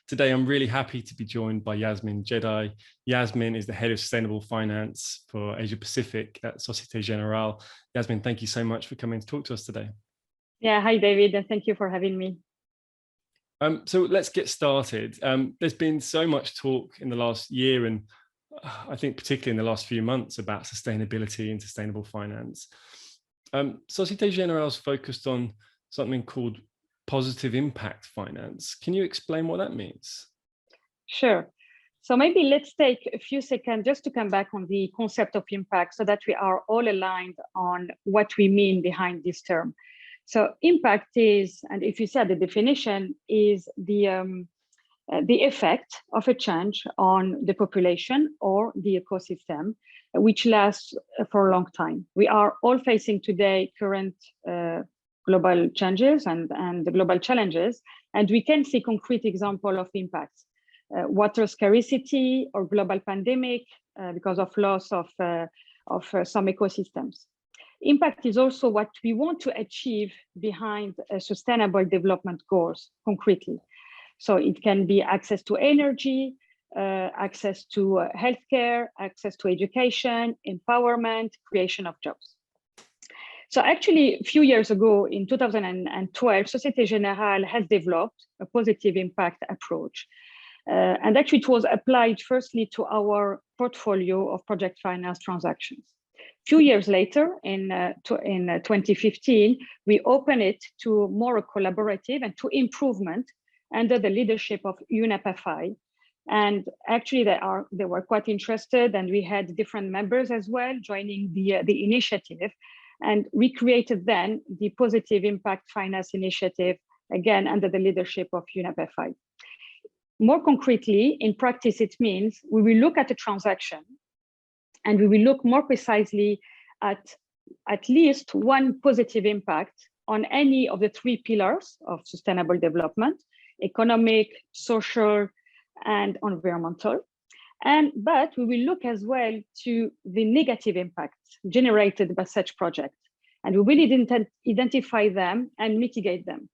Today, I'm really happy to be joined by Yasmine Djeddai. Yasmine is the head of sustainable finance for Asia Pacific at Societe Generale. Yasmine, thank you so much for coming to talk to us today. Yeah, hi, David, and thank you for having me. So let's get started. There's been so much talk in the last year, and I think particularly in the last few months, about sustainability and sustainable finance. Societe Generale is focused on something called positive impact finance. Can you explain what that means? Sure. So maybe let's take a few seconds just to come back on the concept of impact so that we are all aligned on what we mean behind this term. So impact is, and if you said the definition, is the effect of a change on the population or the ecosystem, which lasts for a long time. We are all facing today current global changes and the global challenges, and we can see concrete example of impacts. Water scarcity or global pandemic because of loss of some ecosystems. Impact is also what we want to achieve behind sustainable development goals concretely. So it can be access to energy, access to healthcare, access to education, empowerment, creation of jobs. So actually, a few years ago, in 2012, Societe Generale has developed a positive impact approach. And actually, it was applied firstly to our portfolio of project finance transactions. A few years later, in 2015, we opened it to more collaborative and to improvement under the leadership of UNEP-FI. And actually, they were quite interested, and we had different members as well joining the initiative. And we created then the Positive Impact Finance Initiative, again, under the leadership of UNEP-FI. More concretely, in practice, it means we will look at a transaction and we will look more precisely at least one positive impact on any of the three pillars of sustainable development: economic, social, and environmental. But we will look as well to the negative impacts generated by such projects, and we will identify them and mitigate them.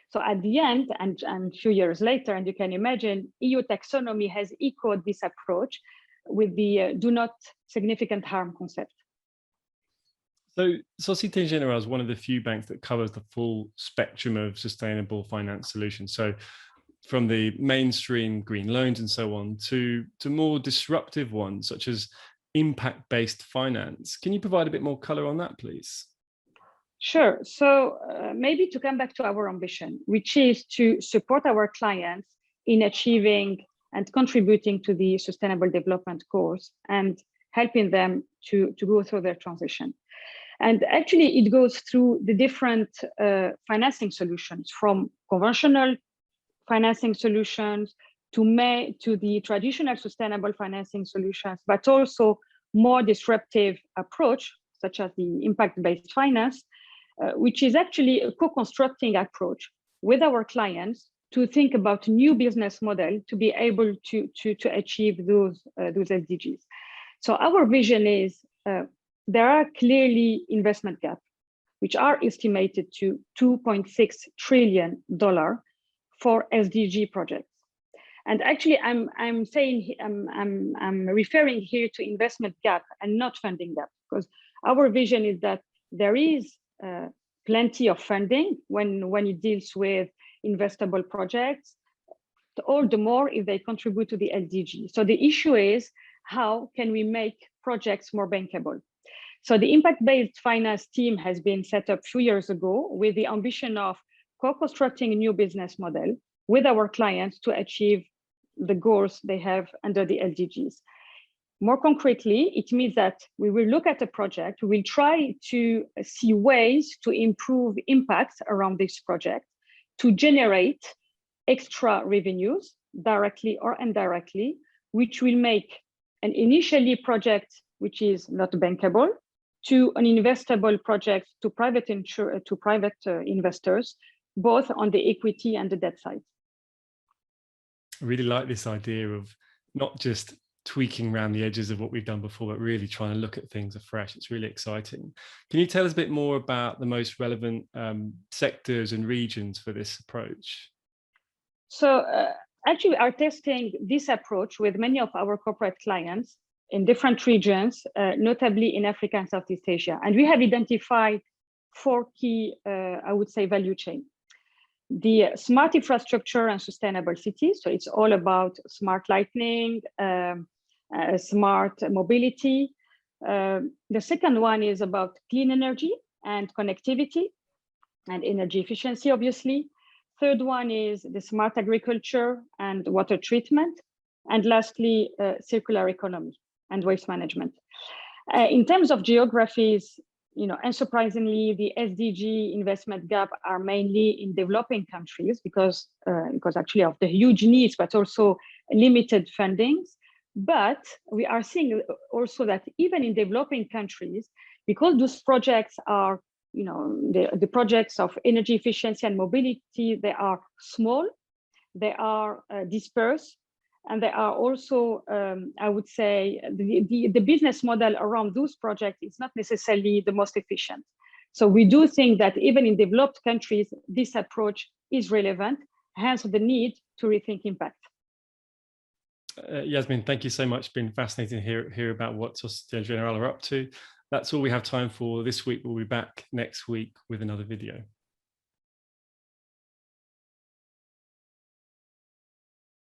So at the end, and a few years later, and you can imagine, EU taxonomy has echoed this approach with the do not significant harm concept. So Societe Generale is one of the few banks that covers the full spectrum of sustainable finance solutions. So from the mainstream green loans and so on to more disruptive ones, such as impact-based finance. Can you provide a bit more color on that, please? Sure. So maybe to come back to our ambition, which is to support our clients in achieving and contributing to the sustainable development goals and helping them to go through their transition. And actually, it goes through the different financing solutions, from conventional financing solutions to the traditional sustainable financing solutions, but also more disruptive approach, such as the impact-based finance, which is actually a co-constructing approach with our clients to think about new business model to be able to achieve those SDGs. So our vision is there are clearly investment gaps, which are estimated to $2.6 trillion for SDG projects. And actually, I'm referring here to investment gap and not funding gap, because our vision is that there is plenty of funding when it deals with investable projects, all the more if they contribute to the SDG. So the issue is, how can we make projects more bankable? So the impact-based finance team has been set up a few years ago with the ambition of co-constructing a new business model with our clients to achieve the goals they have under the SDGs. More concretely, it means that we will look at a project, we will try to see ways to improve impacts around this project, to generate extra revenues, directly or indirectly, which will make an initially project which is not bankable to an investable project to private investors, both on the equity and the debt side. I really like this idea of not just tweaking around the edges of what we've done before, but really trying to look at things afresh. It's really exciting. Can you tell us a bit more about the most relevant sectors and regions for this approach? So actually, we are testing this approach with many of our corporate clients in different regions, notably in Africa and Southeast Asia. And we have identified 4 key, I would say, value chain. The smart infrastructure and sustainable cities. So it's all about smart lighting, smart mobility. The second one is about clean energy and connectivity and energy efficiency, obviously. Third one is the smart agriculture and water treatment. And lastly, circular economy and waste management. In terms of geographies, unsurprisingly, the SDG investment gap are mainly in developing countries because actually of the huge needs, but also limited fundings. But we are seeing also that even in developing countries, because those projects are, the projects of energy efficiency and mobility, they are small, they are dispersed, and they are also, I would say, the business model around those projects is not necessarily the most efficient. So we do think that even in developed countries, this approach is relevant, hence the need to rethink impact. Yasmine, thank you so much. It's been fascinating to hear about what Societe Generale are up to. That's all we have time for this week. We'll be back next week with another video.